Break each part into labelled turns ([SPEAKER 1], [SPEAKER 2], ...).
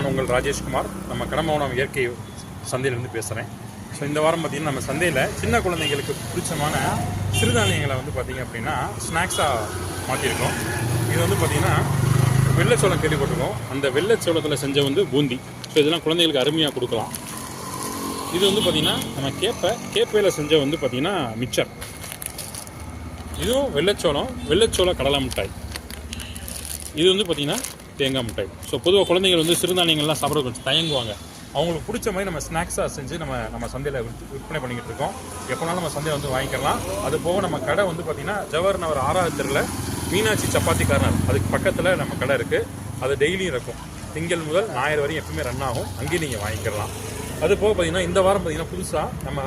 [SPEAKER 1] நான் உங்கள் ராஜேஷ்குமார். நம்ம கடம்பவனம் இயற்கை சந்தையிலேருந்து பேசுகிறேன். ஸோ இந்த வாரம் பார்த்திங்கன்னா நம்ம சந்தையில் சின்ன குழந்தைங்களுக்கு பிடிச்சமான சிறுதானியங்களை வந்து பார்த்திங்க அப்படின்னா ஸ்நாக்ஸாக மாற்றிருக்கோம். இது வந்து பார்த்திங்கன்னா வெள்ளைச்சோளம் கேள்விப்பட்டிருக்கோம். அந்த வெள்ளைச்சோளத்தில் செஞ்ச வந்து பூந்தி. ஸோ இதெல்லாம் குழந்தைகளுக்கு அருமையாக கொடுக்கலாம். இது வந்து பார்த்திங்கன்னா நம்ம கேப்பையில் செஞ்ச வந்து பார்த்திங்கன்னா மிக்சர். இதுவும் வெள்ளைச்சோள கடலை மிட்டாய். இது வந்து பார்த்திங்கன்னா தேங்காய் மிட்டாய். ஸோ பொதுவாக குழந்தைகள் வந்து சிறுதானியங்கள்லாம் சாப்பிட கொஞ்சம் தயங்குவாங்க. அவங்களுக்கு பிடிச்ச மாதிரி நம்ம ஸ்நாக்ஸாக செஞ்சு நம்ம சந்தையில் விற்பனை பண்ணிக்கிட்டு இருக்கோம். எப்போனாலும் நம்ம சந்தையை வந்து வாங்கிக்கலாம். அது போக நம்ம கடை வந்து பார்த்திங்கன்னா ஜவஹர் நகர் 6வது தெருவில் மீனாட்சி சப்பாத்தி கார்னர், அதுக்கு பக்கத்தில் நம்ம கடை இருக்குது. அது டெய்லியும் இருக்கும். திங்கள் முதல் ஞாயிறு வரையும் எப்பவுமே ரன் ஆகும். அங்கேயும் நீங்கள் வாங்கிக்கலாம். அது போக பார்த்திங்கன்னா இந்த வாரம் பார்த்திங்கன்னா புதுசாக நம்ம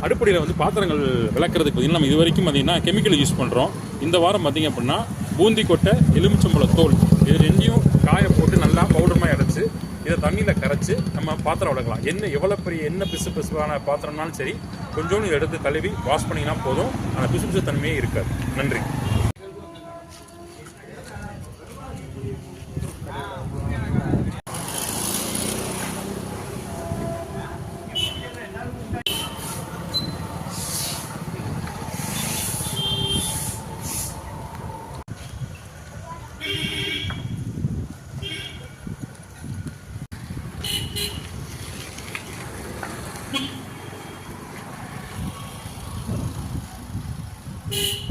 [SPEAKER 1] அடுப்படியில் வந்து பாத்திரங்கள் விளக்குறதுக்கு பார்த்திங்கன்னா நம்ம இது வரைக்கும் பார்த்திங்கன்னா கெமிக்கல் யூஸ் பண்ணுறோம். இந்த வாரம் பார்த்திங்க அப்படின்னா பூந்தி கொட்டை, எலுமிச்சம்பழ தோல், இது ரெண்டையும் காய போட்டு நல்லா பவுடர் மாதிரி அடைச்சி இதை தண்ணியில் கரைச்சி நம்ம பாத்திரம் விளக்கலாம். எவ்வளோ பெரிய பிசுபான பாத்திரம்னாலும் சரி, கொஞ்சோண்டு இதை எடுத்து கழுவி வாஷ் பண்ணிங்கன்னா போதும். அந்த பிசு தன்மையே இருக்காது. நன்றி.
[SPEAKER 2] Beep.